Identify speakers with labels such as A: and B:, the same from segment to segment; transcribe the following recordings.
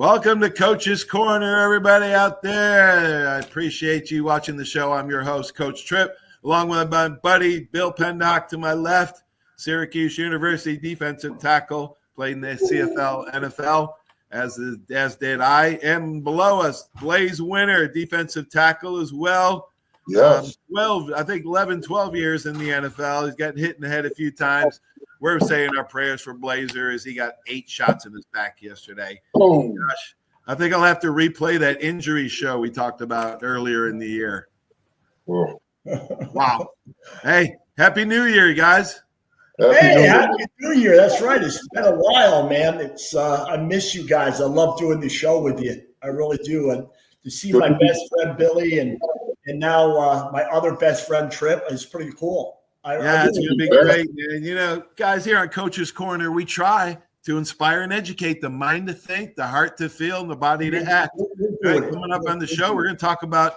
A: Welcome to Coach's Corner, everybody out there. I appreciate you watching the show. I'm your host, Coach Tripp, along with my buddy Bill Pendock to my left, Syracuse University defensive tackle, played in the CFL, NFL, as did I. And below us, Blaze Winter, defensive tackle as well.
B: Yes.
A: 11, 12 years in the NFL. He's gotten hit in the head a few times. We're saying our prayers for Blazer as he got 8 shots in his back yesterday.
B: Oh.
A: Gosh, I think I'll have to replay that injury show we talked about earlier in the year.
B: Oh.
A: Wow. Hey, Happy New Year, guys.
C: Happy New Year. That's right. It's been a while, man. It's I miss you guys. I love doing the show with you. I really do. And to see my best friend Billy and now my other best friend Tripp is pretty cool.
A: It's going to be great. And, you know, guys, here on Coach's Corner, we try to inspire and educate the mind to think, the heart to feel, and the body to act. Right, coming up on the show, we're going to talk about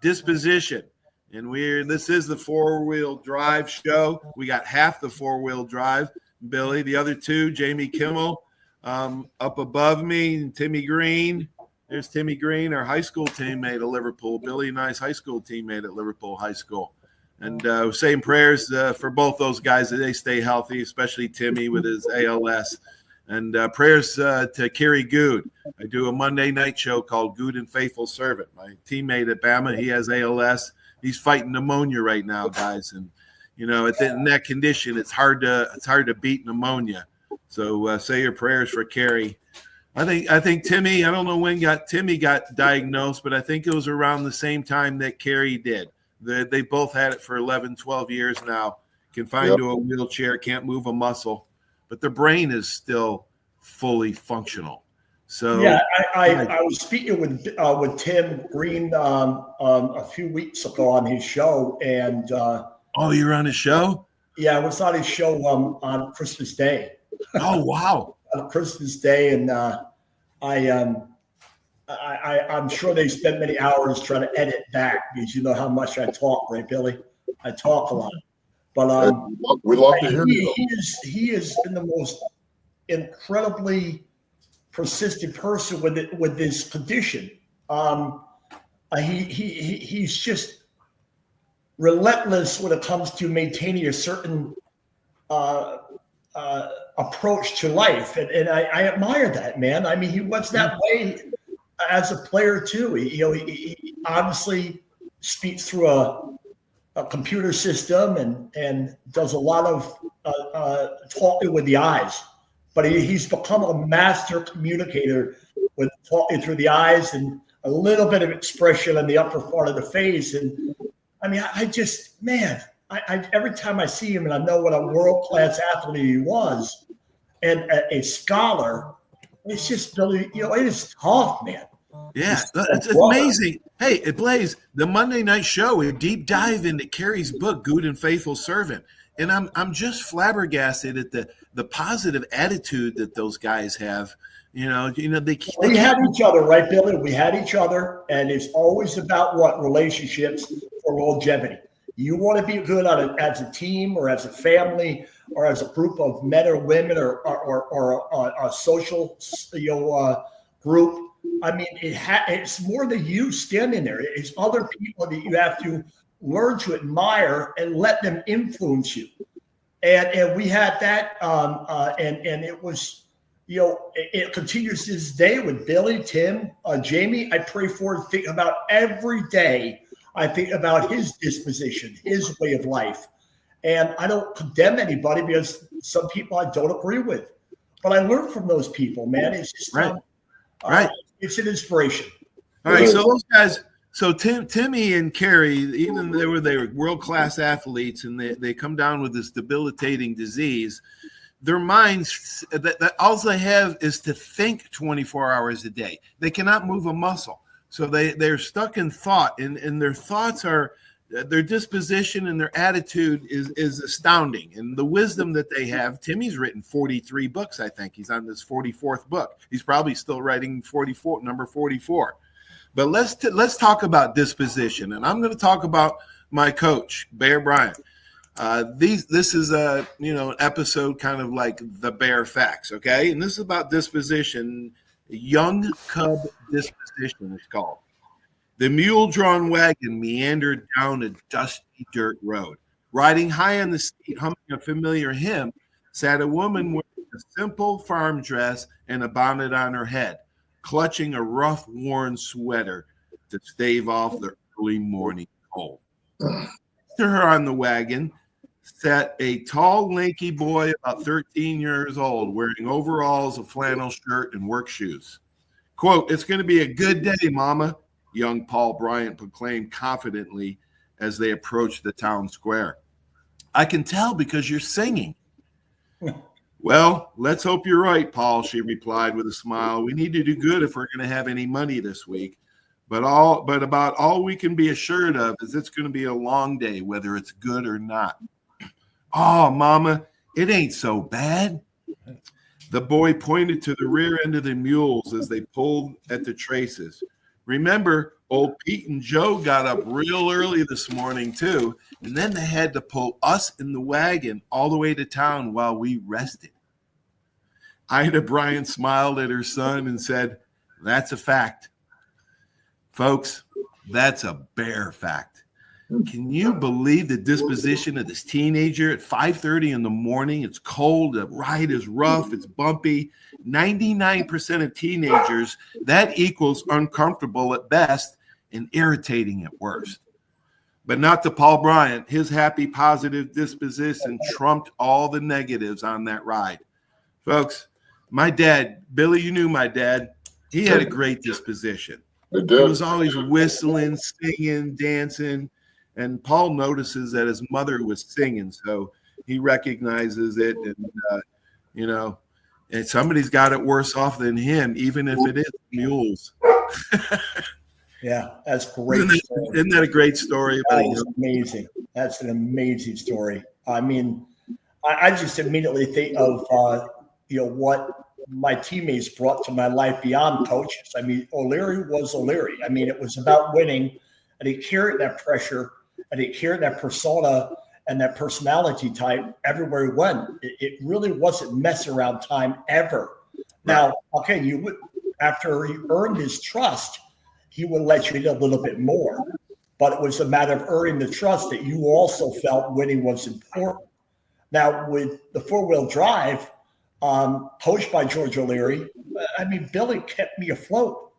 A: disposition. And this is the 4-wheel drive show. We got half the 4-wheel drive, Billy. The other 2, Jamie Kimmel, up above me, and Timmy Green. There's Timmy Green, our high school teammate at Liverpool. Billy and I's high school teammate at Liverpool High School. And saying prayers for both those guys that they stay healthy, especially Timmy with his ALS. And prayers to Kerry Good. I do a Monday night show called Good and Faithful Servant. My teammate at Bama, he has ALS. He's fighting pneumonia right now, guys. And, you know, in that condition, it's hard to beat pneumonia. So say your prayers for Kerry. I think Timmy, I don't know when Timmy got diagnosed, but I think it was around the same time that Kerry did. They both had it for 11, 12 years now. Confined to a wheelchair, can't move a muscle, but their brain is still fully functional. So
C: yeah, I was speaking with Tim Green a few weeks ago on his show, and
A: you were on his show?
C: Yeah, I was on his show on Christmas Day.
A: Oh wow!
C: On Christmas Day, and I'm sure they spent many hours trying to edit back because you know how much I talk, right, Billy? I talk a lot. But
B: we love to hear you.
C: He is in the most incredibly persistent person with this condition. He's just relentless when it comes to maintaining a certain approach to life, and I admire that, man. I mean, he was that way as a player too. He obviously speaks through a computer system and does a lot of talking with the eyes, but he's become a master communicator with talking through the eyes and a little bit of expression on the upper part of the face. And I mean, I every time I see him and I know what a world-class athlete he was and a scholar, it's just really, it is tough, man.
A: Yeah, it's amazing. Hey, Blaze, the Monday night show, we deep dive into Kerry's book, Good and Faithful Servant. And I'm just flabbergasted at the positive attitude that those guys have. We had
C: each other, right, Billy? We had each other, and it's always about what? Relationships for longevity. You want to be good as a team or as a family or as a group of men or women or a social group. I mean, it's more than you standing there. It's other people that you have to learn to admire and let them influence you. And we had that, and it was, it continues to this day with Billy, Tim, Jamie. I pray for and think about every day. I think about his disposition, his way of life. And I don't condemn anybody because some people I don't agree with. But I learn from those people, man. It's just
A: right.
C: It's an inspiration.
A: All right, so those guys, Timmy and Kerry, even they were world-class athletes, and they come down with this debilitating disease. Their minds, that all they have is to think 24 hours a day. They cannot move a muscle. So they're stuck in thought, and their thoughts are, their disposition and their attitude is astounding. And the wisdom that they have, Timmy's written 43 books, I think. He's on this 44th book. He's probably still writing number 44. But let's talk about disposition. And I'm going to talk about my coach, Bear Bryant. This is an episode kind of like the Bear Facts, okay? And this is about disposition. Young Cub Disposition, it's called. The mule-drawn wagon meandered down a dusty dirt road. Riding high on the seat, humming a familiar hymn, sat a woman wearing a simple farm dress and a bonnet on her head, clutching a rough, worn sweater to stave off the early morning cold. To her on the wagon sat a tall, lanky boy about 13 years old, wearing overalls, a flannel shirt, and work shoes. Quote, "It's going to be a good day, Mama," young Paul Bryant proclaimed confidently as they approached the town square. "I can tell because you're singing." "Well, let's hope you're right, Paul," she replied with a smile. "We need to do good if we're going to have any money this week. But about all we can be assured of is it's going to be a long day, whether it's good or not." "Oh, Mama, it ain't so bad." The boy pointed to the rear end of the mules as they pulled at the traces. "Remember, old Pete and Joe got up real early this morning, too, and then they had to pull us in the wagon all the way to town while we rested." Ida Bryant smiled at her son and said, "That's a fact." Folks, that's a bare fact. Can you believe the disposition of this teenager at 5:30 in the morning? It's cold, the ride is rough, it's bumpy. 99% of teenagers, that equals uncomfortable at best and irritating at worst. But not to Paul Bryant. His happy, positive disposition trumped all the negatives on that ride. Folks, my dad, Billy, you knew my dad. He had a great disposition. He was always whistling, singing, dancing. And Paul notices that his mother was singing, so he recognizes it. And, and somebody's got it worse off than him, even if it is mules.
C: Yeah, that's great.
A: Isn't that a great story?
C: That is amazing. That's an amazing story. I mean, I just immediately think of, what my teammates brought to my life beyond coaches. I mean, O'Leary was O'Leary. I mean, it was about winning, and he carried that pressure, and he carried that persona and that personality type everywhere he went. It really wasn't mess around time ever. Now, okay, after he earned his trust, he would let you in a little bit more. But it was a matter of earning the trust that you also felt winning was important. Now, with the four-wheel drive, coached by George O'Leary, I mean, Billy kept me afloat.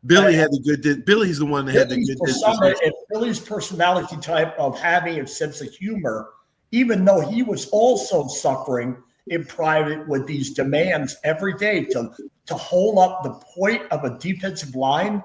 A: Billy's the one that had the good disposition.
C: And Billy's personality type of having a sense of humor, even though he was also suffering in private with these demands every day to hold up the point of a defensive line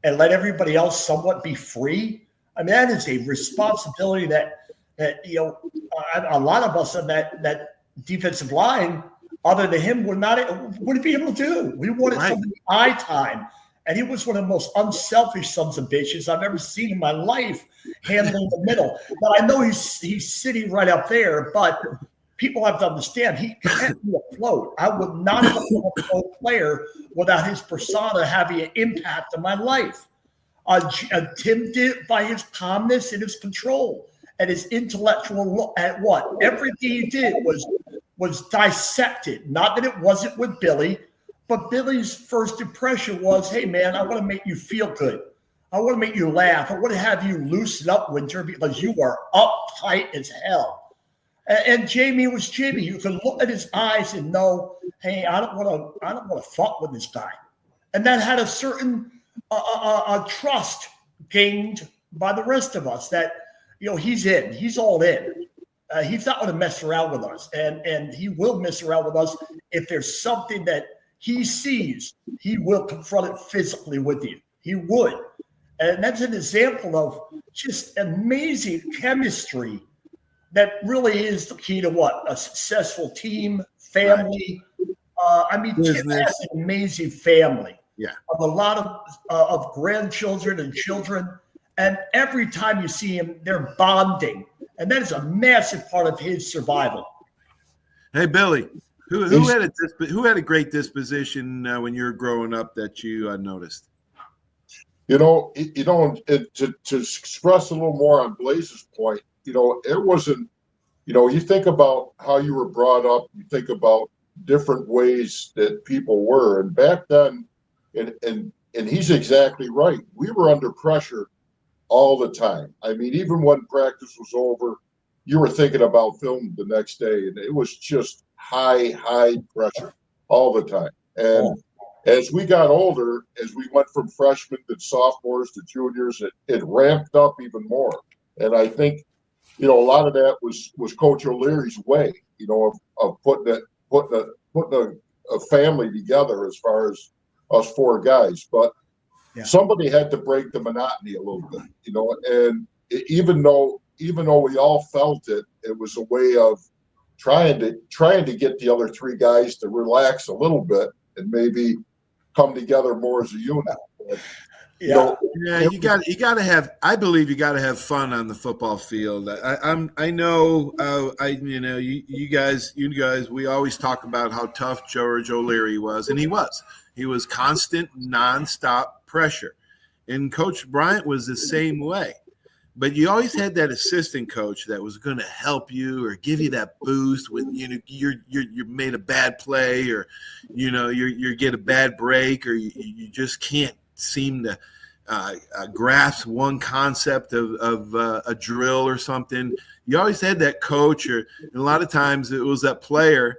C: and let everybody else somewhat be free. I mean, that is a responsibility that a lot of us on that defensive line, other than him, wouldn't be able to do. We wanted somebody eye time. And he was one of the most unselfish sons of bitches I've ever seen in my life, handling the middle. Now, I know he's sitting right up there, but people have to understand he kept me afloat. I would not have been a pro player without his persona having an impact on my life. Tim did by his calmness and his control and his intellectual look at what everything he did was dissected. Not that it wasn't with Billy. But Billy's first impression was, hey, man, I want to make you feel good. I want to make you laugh. I want to have you loosen up, Winter, because you are uptight as hell. And Jamie was Jamie. You could look at his eyes and know, hey, I don't want to fuck with this guy. And that had a certain trust gained by the rest of us that, he's in. He's all in. He's not going to mess around with us. And he will mess around with us if there's something that he sees, he will confront it physically with you. He would. And that's an example of just amazing chemistry that really is the key to what? A successful team, family. Tim has an amazing family.
A: Yeah.
C: Of a lot of grandchildren and children. And every time you see him, they're bonding. And that is a massive part of his survival.
A: Hey, Billy. Who had a great disposition when you were growing up that you noticed?
B: To express a little more on Blaze's point, it wasn't, you think about how you were brought up, you think about different ways that people were. And back then, and he's exactly right. We were under pressure all the time. I mean, even when practice was over, you were thinking about film the next day, and it was just high pressure all the time. And as we got older, as we went from freshmen to sophomores to juniors, it ramped up even more. And I think, a lot of that was Coach O'Leary's way, of putting a family together as far as us four guys. But somebody had to break the monotony a little bit, and even though we all felt it, it was a way of trying to get the other three guys to relax a little bit and maybe come together more as a unit.
A: You got to have. I believe you got to have fun on the football field. I know. You guys. We always talk about how tough George O'Leary was, and he was. He was constant, nonstop pressure, and Coach Bryant was the same way. But you always had that assistant coach that was going to help you or give you that boost when you made a bad play, or you get a bad break, or you just can't seem to grasp one concept of a drill or something. You always had that coach, and a lot of times it was that player.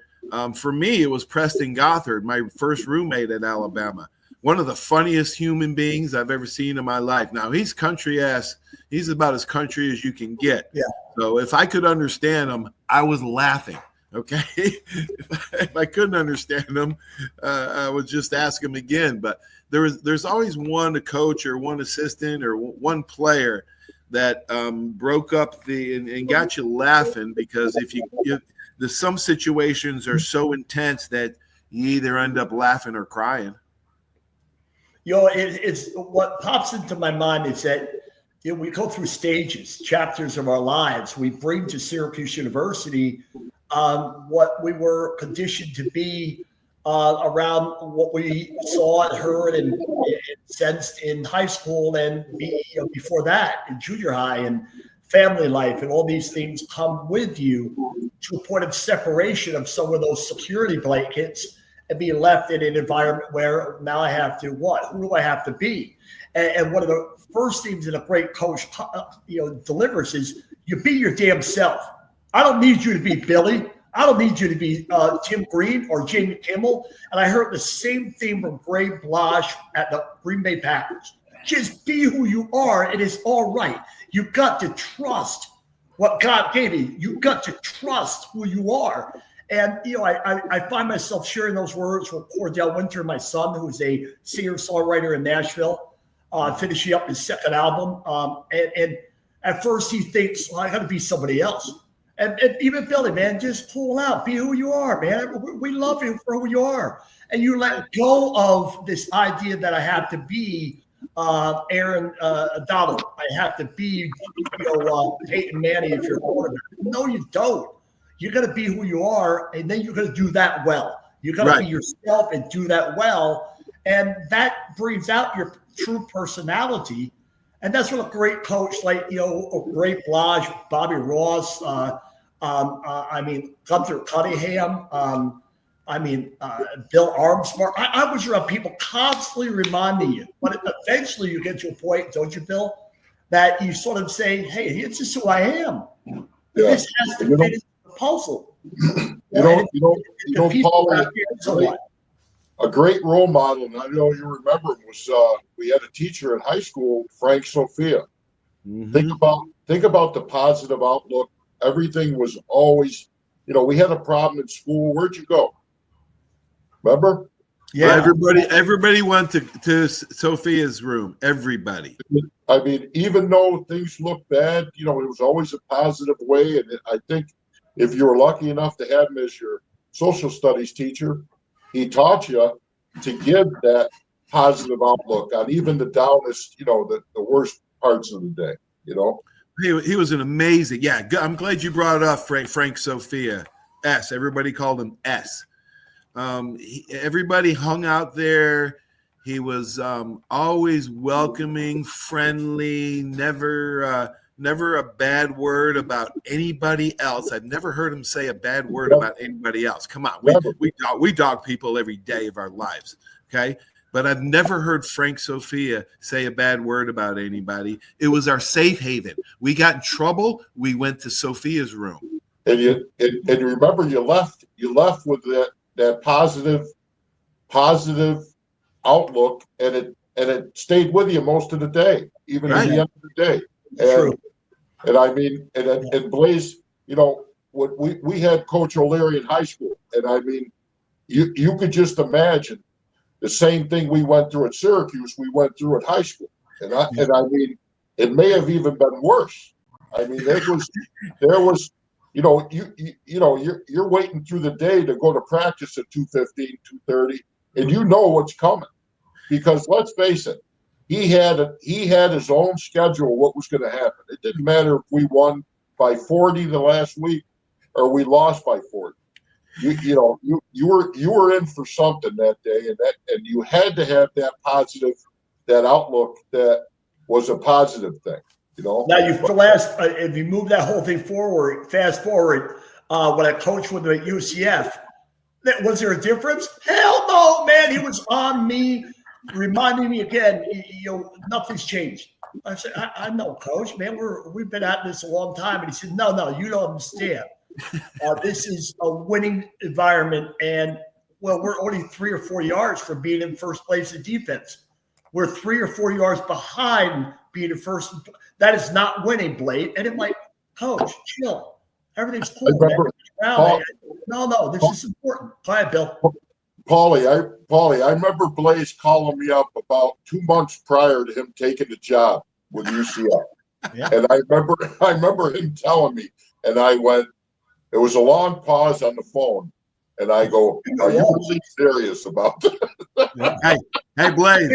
A: For me, it was Preston Gothard, my first roommate at Alabama. One of the funniest human beings I've ever seen in my life. Now, he's country ass. He's about as country as you can get. Yeah. So if I could understand him, I was laughing. Okay. If I couldn't understand him, I would just ask him again. But there's always one coach or one assistant or one player that broke up and got you laughing, because some situations are so intense that you either end up laughing or crying.
C: It's what pops into my mind is that we go through stages, chapters of our lives. We bring to Syracuse University what we were conditioned to be around what we saw and heard and sensed in high school, and before that in junior high, and family life, and all these things come with you to a point of separation of some of those security blankets and being left in an environment where now I have to what? Who do I have to be? And one of the first things that a great coach, delivers is you be your damn self. I don't need you to be Billy. I don't need you to be Tim Green or Jamie Kimmel. And I heard the same thing from Gray Blige at the Green Bay Packers. Just be who you are. It is all right. You got to trust what God gave you. You got to trust who you are. And, I find myself sharing those words with Cordell Winter, my son, who's a singer-songwriter in Nashville, finishing up his second album. And at first he thinks, well, I got to be somebody else. And even Billy, man, just pull out. Be who you are, man. We love you for who you are. And you let go of this idea that I have to be Aaron Donald. I have to be, Peyton Manning if you're a quarterback. No, you don't. You got to be who you are, and then you're going to do that well. You got to be yourself and do that well, and that brings out your true personality. And that's what a great coach like Gray Blige, Bobby Ross, Gunther Cunningham, Bill Armstrong. I was around people constantly reminding you, but eventually you get to a point, don't you, Bill, that you sort of say, "Hey, it's just who I am. Yeah. This has to fit into the puzzle."
B: Paul, a great role model, and I know you remember him, was we had a teacher in high school, Frank Sophia. Mm-hmm. Think about the positive outlook. Everything was always, we had a problem in school. Where'd you go? Remember?
A: Yeah, everybody went to Sophia's room. Everybody.
B: I mean, even though things looked bad, it was always a positive way. And I think if you were lucky enough to have him as your social studies teacher, he taught you to give that positive outlook on even the downest, the worst parts of the day.
A: He was an amazing. Yeah, I'm glad you brought it up, Frank Sophia. S. Everybody called him S. Everybody hung out there. He was always welcoming, friendly, never a bad word about anybody else. I've never heard him say a bad word about anybody else. Come on, we dog people every day of our lives. Okay, but I've never heard Frank Sophia say a bad word about anybody. It was our safe haven. We got in trouble, we went to Sophia's room.
B: And you remember you left with that positive outlook, and it stayed with you most of the day, even at the end of the day. And I mean, and Blaze, you know, what we had Coach O'Leary in high school, and I mean, you could just imagine the same thing we went through at Syracuse, we went through at high school, and I mean, it may have even been worse. I mean, there was. You know, you're waiting through the day to go to practice at 2:15, 2:30, and you know what's coming, because let's face it, he had his own schedule what was going to happen. It didn't matter if we won by 40 the last week or we lost by 40. You were in for something that day, and you had to have that positive, that outlook that was a positive thing. You know?
C: Now if you move that whole thing forward, fast forward, when I coached with him at UCF, was there a difference? Hell no, man. He was on me, reminding me again, nothing's changed. I said, I know, Coach, man, we've been at this a long time. And he said, no, you don't understand. This is a winning environment. And, we're only 3 or 4 yards from being in first place in defense. We're 3 or 4 yards behind being in first. That is not winning, Blade. And it might, Coach, chill. Everything's cool. No, this is important. Go ahead, Bill.
B: Paulie, I remember Blaze calling me up about 2 months prior to him taking the job with UCF.
C: Yeah.
B: And I remember him telling me, and I went, it was a long pause on the phone. And I go, are you really serious about that?
A: Hey, Blaze.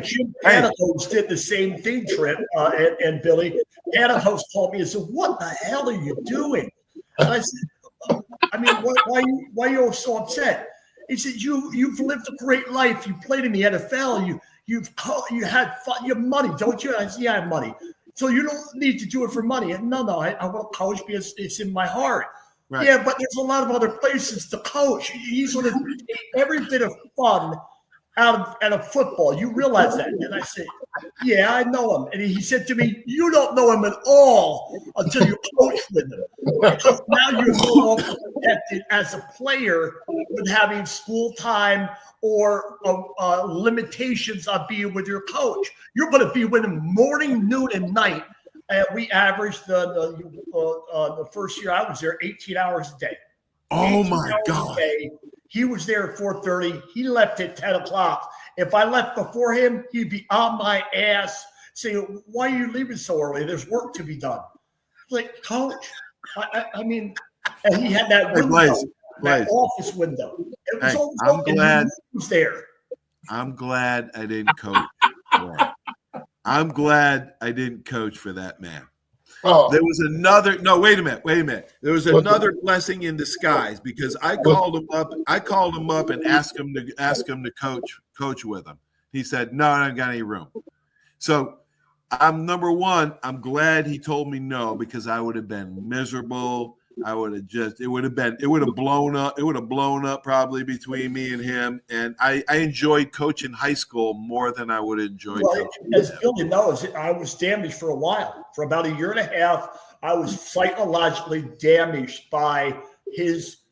C: Jim Panacos did the same thing, Trent and Billy. Panacos called me and said, what the hell are you doing? And I said, I mean, why are you so upset? He said, you've lived a great life. You played in the NFL. You had fun. You have money, don't you? I said, yeah, I have money. So you don't need to do it for money. And no, I want to coach because it's in my heart. Right. Yeah, but there's a lot of other places to coach. He's going to take every bit of fun out of football. You realize that? And I said, yeah, I know him. And he said to me, you don't know him at all until you coach with him. Because now you're no longer protected as a player with having school time or limitations on being with your coach. You're going to be with him morning, noon, and night. We averaged the first year I was there 18 hours a day.
A: Oh my God!
C: He was there at 4:30. He left at 10 o'clock. If I left before him, he'd be on my ass saying, "Why are you leaving so early? There's work to be done." Like, Coach, I mean, and he had that window, that office window. It was
A: I'm glad
C: he was there.
A: I'm glad I didn't coach. I'm glad I didn't coach for that man. Oh. There was another. No, wait a minute. There was another blessing in disguise because I called him up and asked him to coach with him. He said, "No, I don't got any room." So I'm number one. I'm glad he told me no because I would have been miserable. I would have it would have blown up probably between me and him. And I enjoyed coaching high school more than I would enjoy coaching.
C: As Billy knows, I was damaged for a while. For about a year and a half, I was psychologically damaged by his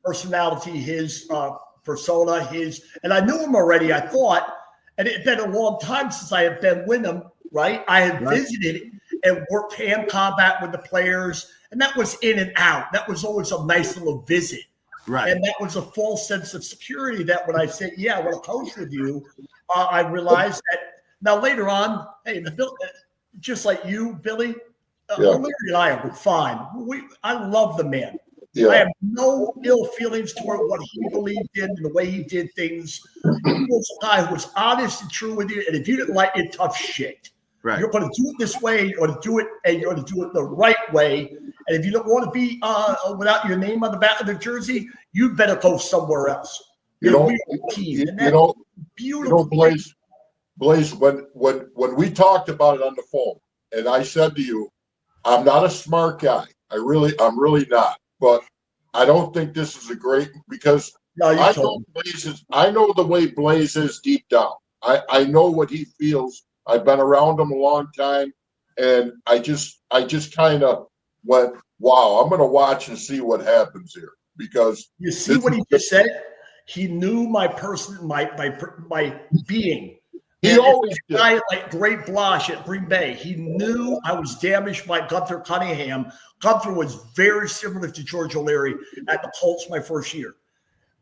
C: personality, his persona, and I knew him already, I thought, and it had been a long time since I had been with him, right? I had visited and worked hand combat with the players. And that was in and out. That was always a nice little visit.
A: Right.
C: And that was a false sense of security that when I said, yeah, I want to coach with you, I realized that now later on, hey, just like you, Billy, Larry and I are fine. I love the man. Yeah. I have no ill feelings toward what he believed in and the way he did things. He was a guy who was honest and true with you. And if you didn't like it, tough shit.
A: Right.
C: You're going to do it this way. You're going to do it, and you're going to do it the right way. And if you don't want to be without your name on the back of the jersey, you better go somewhere else. Beautiful.
B: Blaze, when we talked about it on the phone, and I said to you, I'm not a smart guy. I'm really not. But I don't think this is a great because
C: No, you told me.
B: I know the way Blaze is deep down. I know what he feels. I've been around him a long time, and I just kind of went, wow, I'm going to watch and see what happens here, because
C: you see what he just said. He knew my person, my being.
B: He
C: and
B: always did.
C: Guy like Great Blosh at Green Bay. He knew I was damaged by Gunther Cunningham. Gunther was very similar to George O'Leary at the Colts my first year.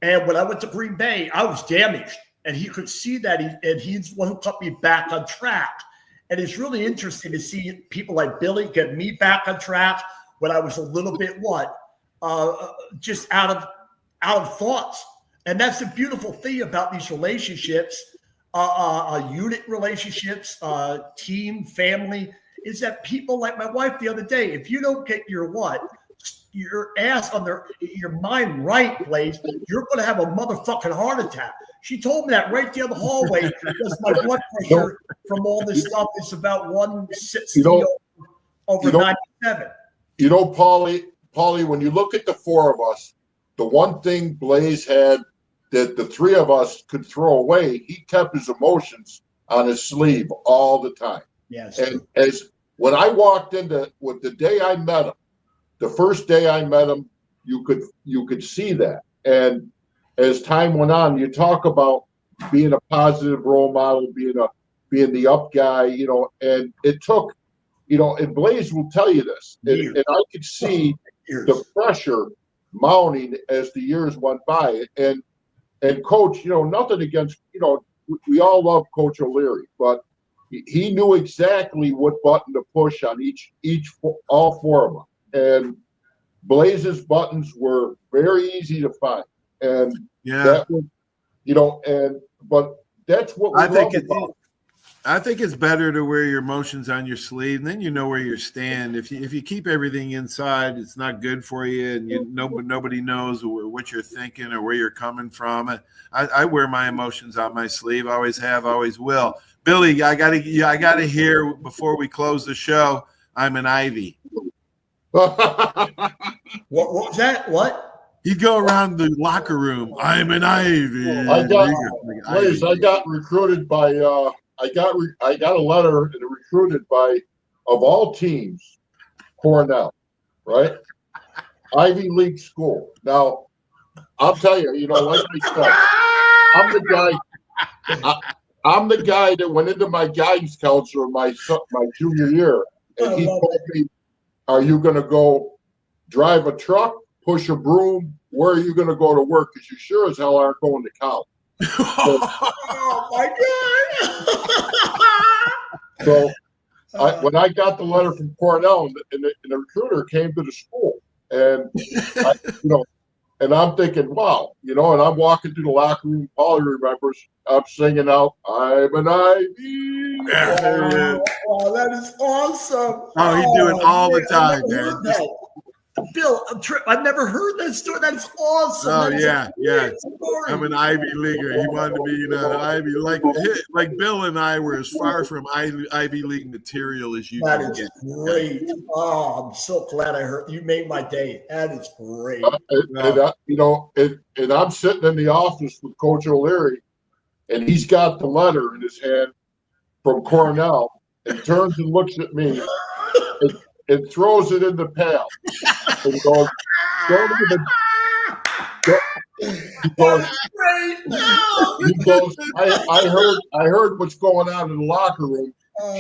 C: And when I went to Green Bay, I was damaged. And he could see that. And he's the one who put me back on track. And it's really interesting to see people like Billy get me back on track when I was a little bit just out of thoughts. And that's the beautiful thing about these relationships, unit relationships, team, family, is that people like my wife the other day, if you don't get your ass on your mind right, Blaze, you're going to have a motherfucking heart attack. She told me that right down the hallway because my blood pressure from all this stuff is about 160 over 97.
B: You know, Paulie, when you look at the four of us, the one thing Blaze had that the three of us could throw away, he kept his emotions on his sleeve all the time.
C: Yes.
B: And when I walked into the day I met him, the first day I met him, you could see that. And as time went on, you talk about being a positive role model, being the up guy, and it took, and Blaze will tell you this, and I could see the pressure mounting as the years went by. And Coach, nothing against, we all love Coach O'Leary, but he knew exactly what button to push on all four of them. And Blaze's buttons were very easy to find. And that was, but that's what we love about.
A: I think it's better to wear your emotions on your sleeve, and then you know where you stand. If you keep everything inside, it's not good for you, and nobody knows what you're thinking or where you're coming from. I wear my emotions on my sleeve. I always have, always will. Billy, I gotta hear before we close the show. I'm an Ivy.
C: What was that? What?
A: You go around the locker room. I'm an Ivy.
B: I got recruited by. I got a letter and recruited by, of all teams, Cornell, right? Ivy League school. Now, I'll tell you, like I said, I'm the guy that went into my guidance counselor my junior year, and he told me, "Are you going to go drive a truck, push a broom? Where are you going to go to work? Because you sure as hell aren't going to college."
C: Oh my God!
B: So, when I got the letter from Cornell, and the recruiter came to the school, and and I'm thinking, wow, and I'm walking through the locker room. Paulie remembers, I'm singing out, "I'm an Ivy."
C: Oh, that is awesome!
A: Oh, he do it all the time, man.
C: Bill, I've never heard that story. That's awesome.
A: Oh,
C: That's
A: yeah. I'm an Ivy Leaguer. He wanted to be, an Ivy. Like Bill and I were as far from Ivy League material as you can get.
C: That is great. Oh, I'm so glad I heard. You made my day. That is great.
B: And I'm sitting in the office with Coach O'Leary, and he's got the letter in his hand from Cornell, and turns and looks at me and throws it in the pail. And goes, I heard what's going on in the locker room.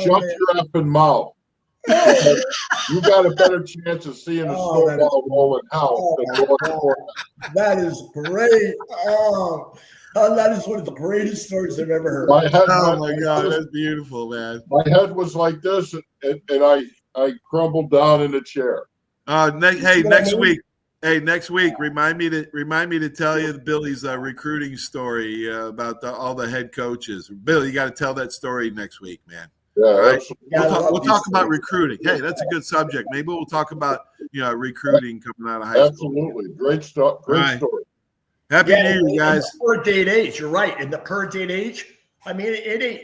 B: Shut your effing mouth. You got a better chance of seeing a snowball rolling out.
C: That is great. That is one of the greatest stories I've ever heard.
A: My God, that's beautiful, man.
B: My head was like this, and I crumbled down in the chair.
A: Next week, remind me to tell you Billy's recruiting story about all the head coaches. Bill, you got to tell that story next week, man.
B: Yeah,
A: right? We'll talk about recruiting. Hey, that's a good subject. Maybe we'll talk about recruiting coming out of high school.
B: Absolutely, great stuff. Great story.
A: Happy New Year, guys.
C: In the current day and age, you're right. In the current day and age, I mean, it ain't.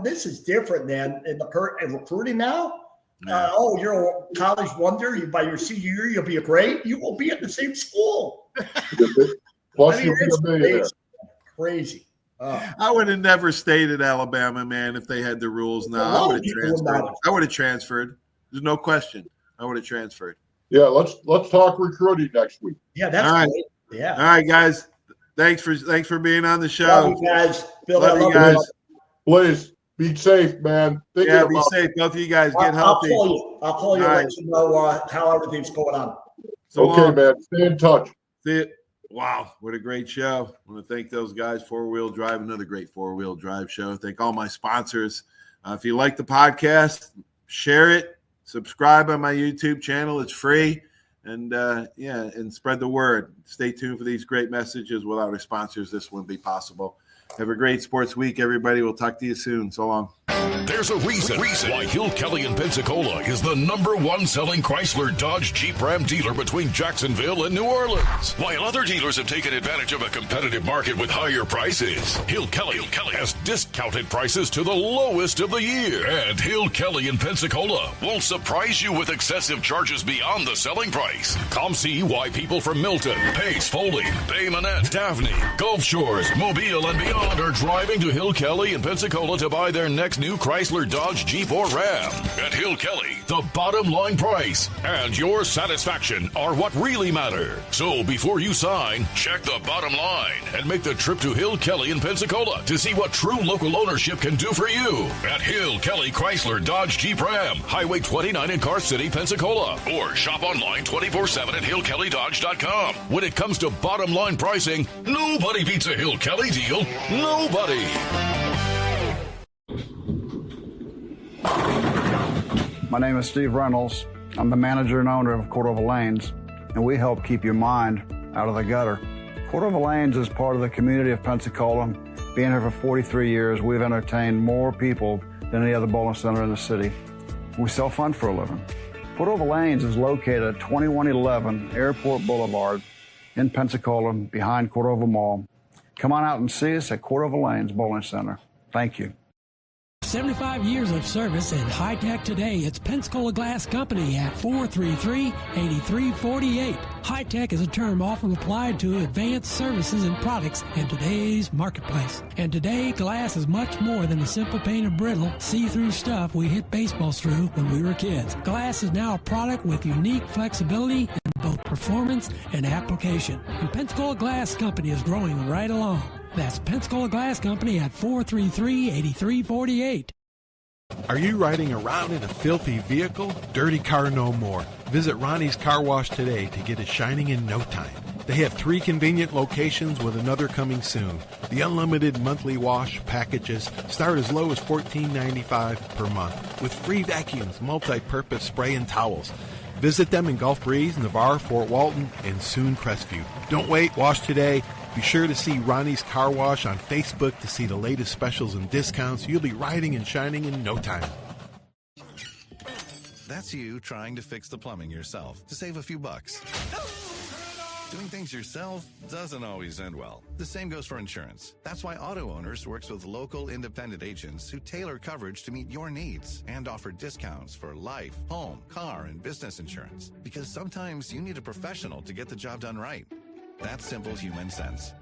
C: This is different, man. In the current recruiting now. You're a college wonder. By your senior year, you'll be a grade. You will be at the same school.
B: Plus, you'll be a millionaire.
C: Crazy.
A: I would have never stayed at Alabama, man, if they had the rules now. I would have transferred. I would have transferred. There's no question. I would have transferred.
B: Yeah, let's talk recruiting next week.
C: Yeah, that's
A: all right.
C: Great. Yeah.
A: All right, guys. Thanks for being on the show.
C: Love you guys. Bill,
A: love you guys.
B: Please be safe, man.
A: Be safe. Both of you guys get healthy.
C: I'll call you.
A: All
C: Let you know how everything's going on.
A: So
B: okay, man. Stay in touch.
A: See it. Wow, what a great show. I want to thank those guys, 4-Wheel Drive, another great 4-Wheel Drive show. Thank all my sponsors. If you like the podcast, share it, subscribe on my YouTube channel. It's free. And, and spread the word. Stay tuned for these great messages. Without our sponsors, this wouldn't be possible. Have a great sports week, everybody. We'll talk to you soon. So long.
D: There's a reason why Hill Kelly in Pensacola is the #1 selling Chrysler, Dodge, Jeep, Ram dealer between Jacksonville and New Orleans. While other dealers have taken advantage of a competitive market with higher prices, Hill Kelly has discounted prices to the lowest of the year. And Hill Kelly in Pensacola won't surprise you with excessive charges beyond the selling price. Come see why people from Milton, Pace, Foley, Bay Minette, Daphne, Gulf Shores, Mobile, and beyond are driving to Hill Kelly in Pensacola to buy their next new Chrysler, Dodge, Jeep, or Ram. At Hill Kelly, the bottom line price and your satisfaction are what really matter. So before you sign, check the bottom line and make the trip to Hill Kelly in Pensacola to see what true local ownership can do for you. At Hill Kelly Chrysler, Dodge, Jeep, Ram, Highway 29 in Car City, Pensacola. Or shop online 24/7 at hillkellydodge.com. When it comes to bottom line pricing, nobody beats a Hill Kelly deal. Nobody.
E: My name is Steve Reynolds. I'm the manager and owner of Cordova Lanes, and we help keep your mind out of the gutter. Cordova Lanes is part of the community of Pensacola. Being here for 43 years, we've entertained more people than any other bowling center in the city. We sell fun for a living. Cordova Lanes is located at 2111 Airport Boulevard in Pensacola, behind Cordova Mall. Come on out and see us at Cordova Lanes Bowling Center. Thank you.
F: 75 years of service and high tech today. It's Pensacola Glass Company at 433-8348. High tech is a term often applied to advanced services and products in today's marketplace. And today, glass is much more than the simple painted brittle, see-through stuff we hit baseballs through when we were kids. Glass is now a product with unique flexibility in both performance and application. And Pensacola Glass Company is growing right along. That's Pensacola Glass Company at 433-8348.
G: Are you riding around in a filthy vehicle? Dirty car no more. Visit Ronnie's Car Wash today to get it shining in no time. They have 3 convenient locations with another coming soon. The unlimited monthly wash packages start as low as $14.95 per month with free vacuums, multi-purpose spray and towels. Visit them in Gulf Breeze, Navarre, Fort Walton, and soon Crestview. Don't wait, wash today. Be sure to see Ronnie's Car Wash on Facebook to see the latest specials and discounts. You'll be riding and shining in no time.
H: That's you trying to fix the plumbing yourself to save a few bucks. Doing things yourself doesn't always end well. The same goes for insurance. That's why Auto Owners works with local independent agents who tailor coverage to meet your needs and offer discounts for life, home, car, and business insurance. Because sometimes you need a professional to get the job done right. That's simple human sense.